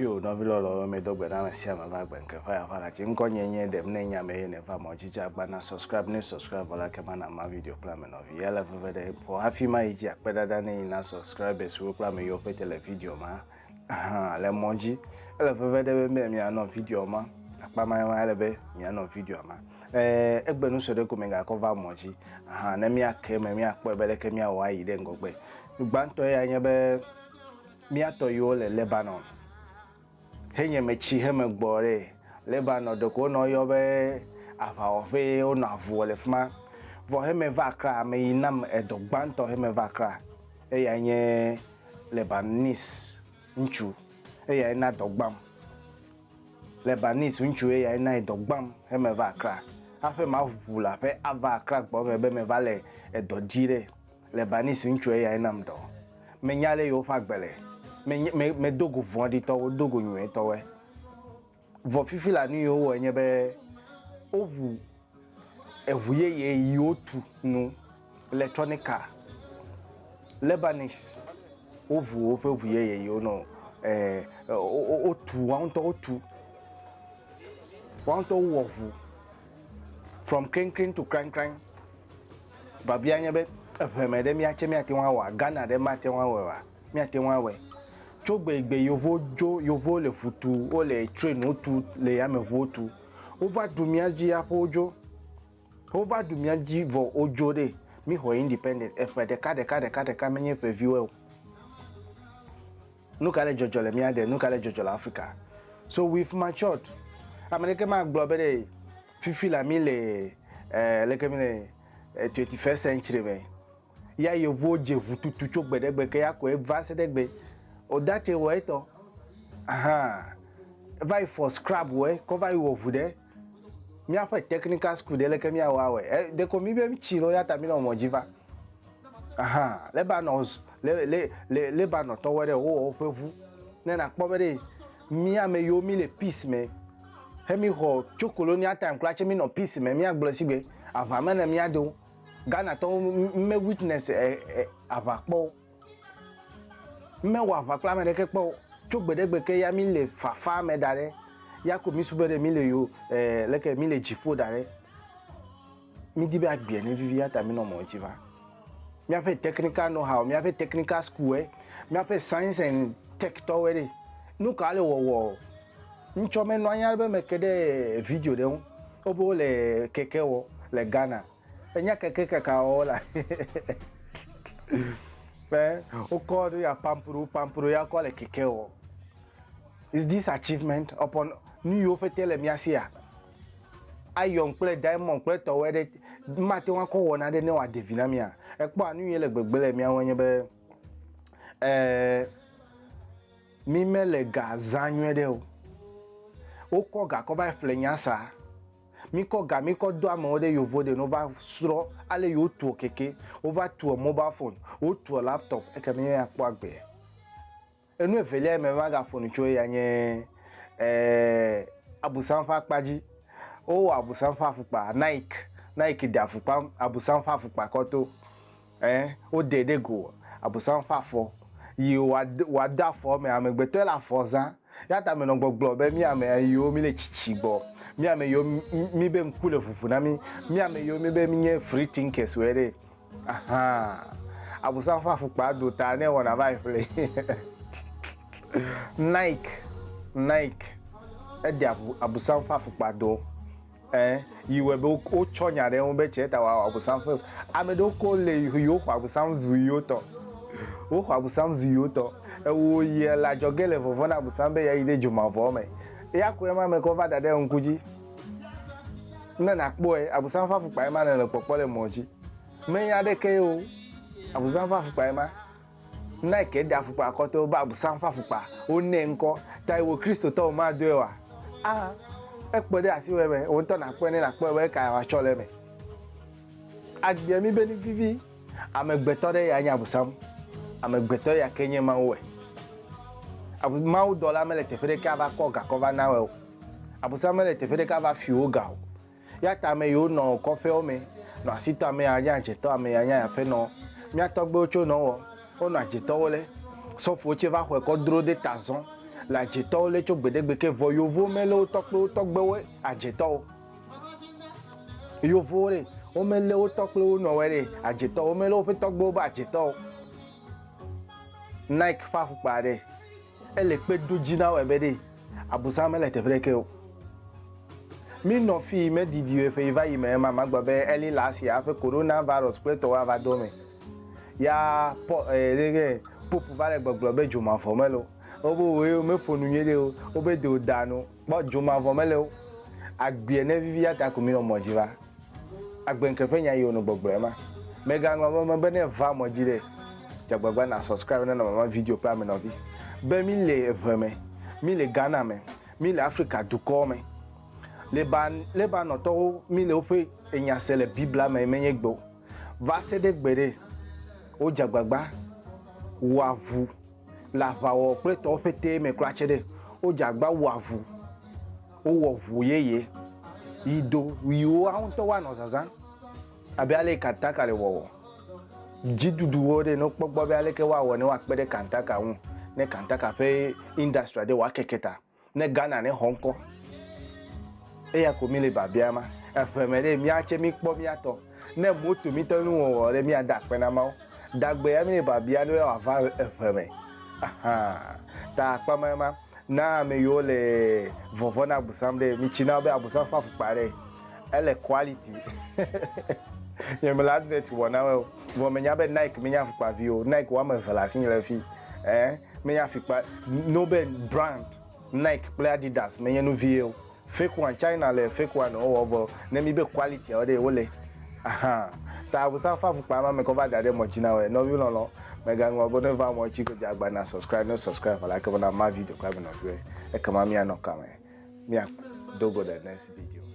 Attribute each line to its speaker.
Speaker 1: pio no vilo me dogbe na sia ma va gbenke fa fa la chinko nyenye dem na nya me ne fa mo jija gba na subscribe la kema na ma video plan me no yela vede for hafi ma iji akpeda da na subscribers wo plan me yo pe tele video ma le monji ele vede me mi ano video ma akpa ma ele be mi ano video ma egbenu so de ko me ga cover monji na mi akeme mi akpo ebele ke mi awa yi de ngogbe gbanto ya nya be mi ato yo le Lebanon henye mechi heme gbore Lebanon de ko no yo be afa ofe o na vo le fma vo heme va kra me inam edo gbanto heme va kra ya nye Lebanese nchu ya na dogbam Lebanese nchu ya na dogbam heme va kra afe ma vula fe ava kra gbo be me vale edo dire Lebanese nchu ya na mdo me nyale yo fa gbele me dogo vondi to dogo nwe to we vo fifi la ni yo wo nyebe ovu evuye ye yotu no electronic car Lebanese ovu ovuye ye yo no otu want to wovu from crank to crank babia nyebe efeme de mi ache mi atenwa wa Ghana de ma tenwa wa mi atenwa we chogbe igbe yovo le futu o le train otu le ya me votu over dumiaji apojo over dumiaji vo ojo de mi ho independent efe de ka menye preview no kale jojo le mi ade no kale jojo la Africa so we've matured america ma global fifi la mi le ke mi le 21st century me ya yovo je futu chogbe de gbe ke ya ko advance de gbe o date we to vai for scrap we cover you over there mi afa technical school de le ke mi awa we de ko mi be mi chilo ya ta mi no mojiva Lebanon to we de o fevu na kpo be de mi ame yo mi le peace me he mi ho colonial time clutch mi no peace me mi agbo sigbe ava me na mi ado Ghana to me witness avakpo me wa vakla me de ke po chogbedegbe ke ya mi le fafa me dare ya ko mi subere mi le yo leke mi le jipo dare mi di be agbe ni vivi ata mi no mo jiva mi afa technical know how mi afa technical school mi afa science and tech to we no ka le wo ncho me no anya be me ke de video de obo le keke wo le Ghana enya keke ka o la o call ya pampuru ya call keke o is this achievement upon new yo fetele miasia ayon play diamond play to we mate wan ko wona de ne wa devinamia ekpo anu ye le gbegbele mi awon ye be mi mele ga zanyu de o ko ga ko ba flenyasa mi ko do amo de yovo de no va sro ale yo tu keke over to mobile phone o to laptop e ka mi ya po agbe enu efele me va ga phone cho ya nye abusanfa paji o abusanfa fupa Nike de afupa abusanfa fupa koto o dede go abusanfa fo yi wa da fo me amegbe to la forza ya ta me no gbogbo be mi ame yo mi le chichigbo mi ame yo mi be mkule fufu na mi ame yo mi be mi nye free thinkers were abusanfa fupa do ta ne wona vai play Nike e abusanfa fupa do yiwe be o chonya de won be cheta wa abusanfa amedo ko le yo kwa abusanzu yo to o kwa abusanzu yo to wo ye la jogele vovo na abusanbe ya ide juma vo me ya ko ma me ko va dade nkuji na kpo abusanfa fupa ma na le popo le moji me ya de ke o abusanfa fupa ma Nike da fupa ko to ba abusanfa fupa o ne nko Taiwo Kristo to ma do ewa ekpo de asiwe me o to na po ni na po we ka wa chole me agbe mi be ni vivi amegbeto de ya nya abusam amegbeto ya kenye ma we abu ma u dollar me le tefere ka ba ko ga ko va na we abusam me le tefere ka ba fi o ga o ya ta me yo no ko fe o me no asita me anya jeto ame anya ya fe no mi atogbe ocho no wo o no ajeto wole so fu oche va ko dro de tazon la jeto le tso gbedegbe ke vo yovo mele o tokpe we ajeto yovo re o mele o tokpe o no we re ajeto o mele o fe tokpe ba ajeto Nike fa fu pare ele pe dojina we be de abusa mele te freke o mi no fi me didi we fe va yi me mama gba be eli last year fe coronavirus pe to wa va do me ya rege popu vale gbogbo be juma fo melo obo we me fonu yede o obe de odanu bo juma fo melo agbe ne vivi ata ko mi no mojiva Agbenuke fe nya yo no gbogbo e ma mega ngwa be ne va mojire jagbagba na subscribe na mama video plan me no vi be mi le eveme mi le Ghana me mi le Africa duko me Lebanon to mi le ofe enya sele bibla me menye gbo va se de gbere o jagbagba wavu lava wo pe to fete me klache de o jagba wavu o wovu yeye ido wiwo awon to wa no zazan abi ale kataka le wo jidudu wo de no pogbo bi ale ke wa wo ni wa pe de kantaka hun ne kantaka fe industry de wa keketa ne Ghana ne Hong Kong eya ko mi le babiama efemere mi ache mi po mi ato ne moto mi to nu wo re mi ada pe na ma dagbe ya mi babia no wa fa efeme aha ta pa mama na me yo le vovona busamde mi china be abusa fa fu pare ele quality yemla net wona wo me nya be Nike me nya fu pa vi o Nike wa me vela sin le fi me nya fi pa no be brand Nike play Adidas me nya no vi o fake one China le fake one o wo na mi be quality o de wo le aha ta abusa fa fu pa ma me ko va dade mo china we no vi lo mega ngwa bo never mo chi ko jagba na subscribe no subscribe like na ma video club na we e kama mi anoka me mi dogo the next video